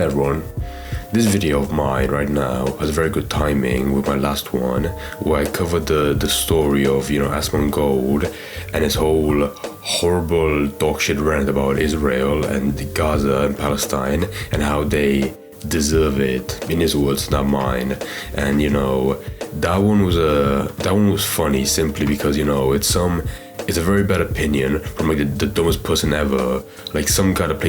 Hey everyone, this video of mine right now has very good timing with my last one, where I covered the story of, Asmon Gold and his whole horrible dogshit rant about Israel and Gaza and Palestine and how they deserve it, in his words, not mine. And that one was funny simply because it's a very bad opinion from like the dumbest person ever. Like some guy that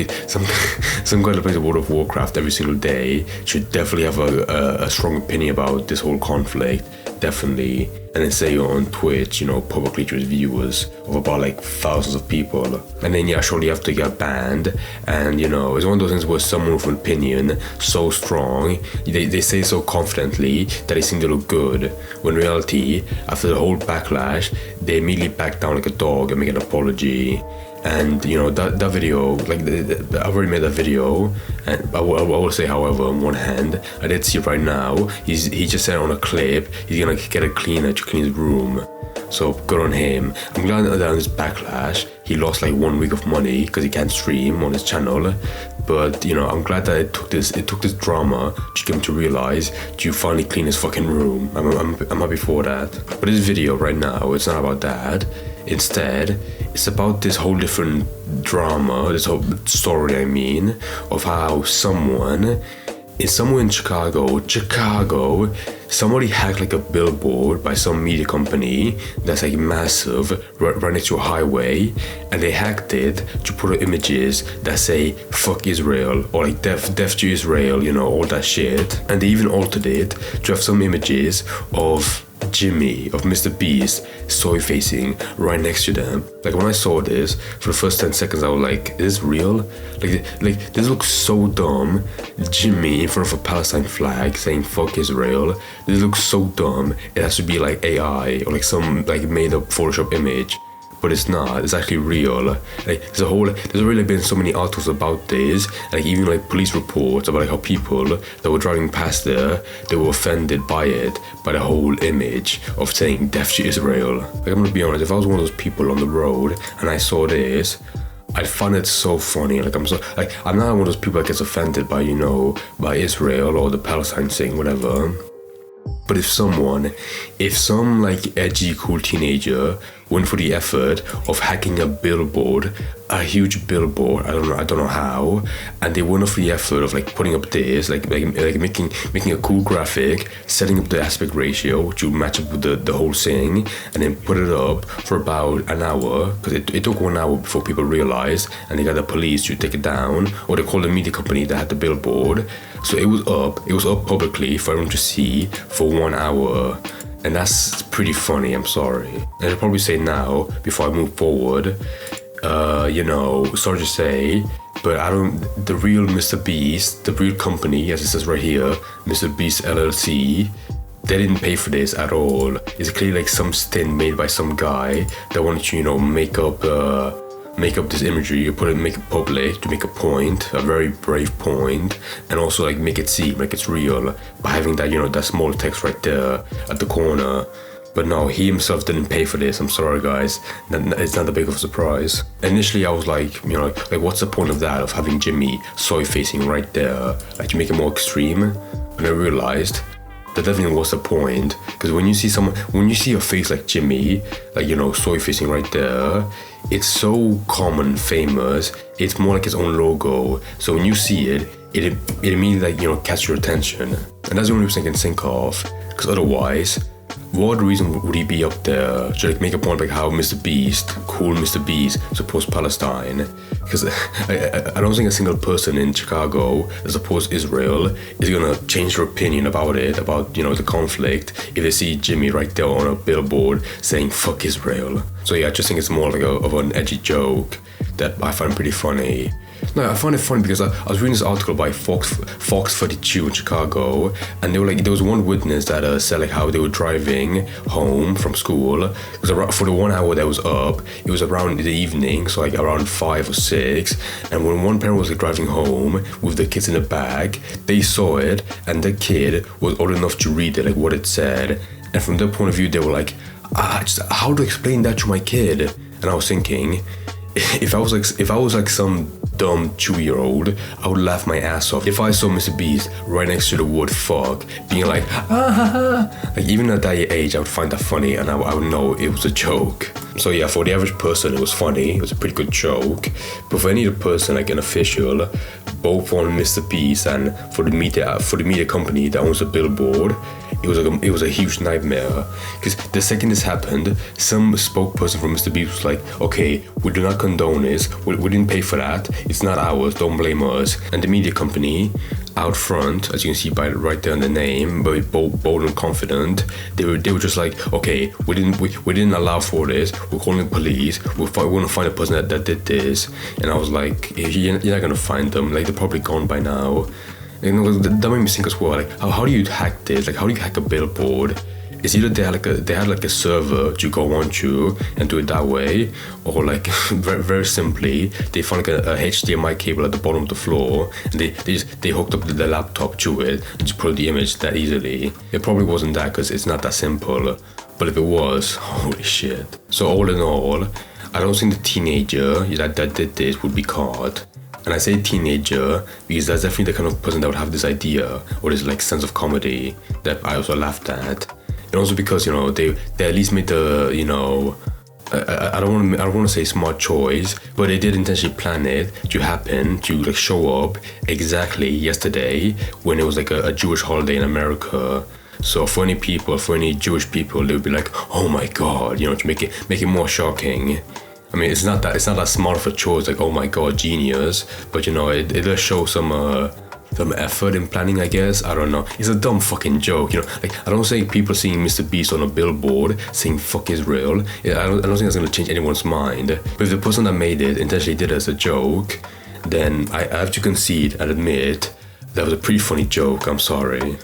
plays World of Warcraft every single day should definitely have a strong opinion about this whole conflict, definitely. And then say on Twitch, publicly to his viewers of about like thousands of people. And then surely after he got banned. And it's one of those things where someone with an opinion so strong, they say so confidently that they seem to look good. When in reality, after the whole backlash, they immediately back down like a dog and make an apology. And that video, I already made that video, and I will say, however, on one hand, I did see right now, he just said on a clip, he's gonna get a cleaner to clean his room. So good on him. I'm glad that on this backlash, he lost like 1 week of money because he can't stream on his channel. But I'm glad that it took this drama to get him to realize to finally clean his fucking room. I'm happy for that. But this video right now, it's not about that. Instead, it's about this whole different drama, this whole story, of how someone in Chicago, somebody hacked like a billboard by some media company that's like massive, right next to a highway, and they hacked it to put up images that say fuck Israel or like death to Israel, all that shit. And they even altered it to have some images of Jimmy, of MrBeast, soy facing right next to them. Like when I saw this for the first 10 seconds, I was like, is this real? Like this looks so dumb. Jimmy in front of a Palestine flag saying fuck Israel. This looks so dumb. It has to be like AI or like some like made up Photoshop image. But it's not, it's actually real. Like there's already been so many articles about this, like even like police reports about like how people that were driving past there, they were offended by it, by the whole image of saying death to Israel. Like I'm gonna be honest, if I was one of those people on the road and I saw this, I'd find it so funny. I'm not one of those people that gets offended by by Israel or the Palestine thing, whatever. But if some like edgy cool teenager went for the effort of hacking a billboard, a huge billboard, I don't know how, and they went for the effort of like putting up this, like making a cool graphic, setting up the aspect ratio to match up with the whole thing, and then put it up for about an hour, because it took 1 hour before people realized, and they got the police to take it down, or they called the media company that had the billboard. So it was up publicly for everyone to see for 1 hour. And that's pretty funny, I'm sorry. And I'll probably say now, before I move forward, sorry to say, but the real MrBeast, the real company, as it says right here, MrBeast LLC, they didn't pay for this at all. It's clearly like some stint made by some guy that wanted to, make up this imagery, make it public to make a point, a very brave point, and also like make it seem like it's real by having that, that small text right there at the corner. But no, he himself didn't pay for this. I'm sorry, guys. It's not that big of a surprise. Initially, I was like, like what's the point of that, of having Jimmy soy facing right there, like to make it more extreme? And I realized that definitely was the point, because when you see a face like Jimmy, like soy facing right there, it's so common, famous. It's more like its own logo. So when you see it immediately like catch your attention, and that's the only reason I can think of. Because otherwise, what reason would he be up there to like make a point like how cool MrBeast supports Palestine? Because I don't think a single person in Chicago that supports Israel is gonna change their opinion about it, about the conflict, if they see Jimmy right there on a billboard saying fuck Israel. So yeah, I just think it's more like of an edgy joke that I find pretty funny. No, I find it funny because I was reading this article by Fox 42 in Chicago, and there was one witness that said like how they were driving home from school. It was around, for the 1 hour that was up, it was around the evening, so like around 5 or 6. And when one parent was like driving home with the kids in the back, they saw it, and the kid was old enough to read it, like what it said. And from their point of view, they were like, how to explain that to my kid? And I was thinking, if I was like some dumb 2-year-old, I would laugh my ass off if I saw MrBeast right next to the word fuck, being like, ah ha ha. Like, even at that age, I would find that funny, and I would know it was a joke. So yeah, for the average person, it was funny. It was a pretty good joke. But for any other person, like an official, both on MrBeast and for the media company that owns the Billboard, it was a huge nightmare. Because the second this happened, some spokesperson from MrBeast was like, okay, we do not condone this. We didn't pay for that. It's not ours. Don't blame us. And the media company, out front, as you can see by right there in the name, very bold and confident, they were just like, okay, we didn't allow for this. We're calling the police. We're gonna find the person that did this. And I was like, you're not gonna find them. Like, they're probably gone by now. You know, that made me think as well. Like, how do you hack this? Like, how do you hack a Billboard? It's either they had like a server to go onto and do it that way, or like very simply they found like a HDMI cable at the bottom of the floor, and they hooked up the laptop to it and just put the image that easily. It probably wasn't that, because it's not that simple. But if it was, holy shit. So all in all, I don't think the teenager that did this would be caught. And I say teenager because that's definitely the kind of person that would have this idea or this like sense of comedy that I also laughed at. And also because, you know, they at least made the, you know, I don't want to say smart choice, but they did intentionally plan it to happen, to like show up exactly yesterday when it was like a Jewish holiday in America. So for any Jewish people, they would be like, oh my god, you know, to make it more shocking. I mean, it's not that smart of a choice, like, oh my god, genius, but you know, it does show some effort in planning, I guess. I don't know. It's a dumb fucking joke, you know. Like, I don't think people seeing MrBeast on a billboard saying "fuck Israel." I don't think that's gonna change anyone's mind. But if the person that made it intentionally did it as a joke, then I have to concede and admit that was a pretty funny joke. I'm sorry.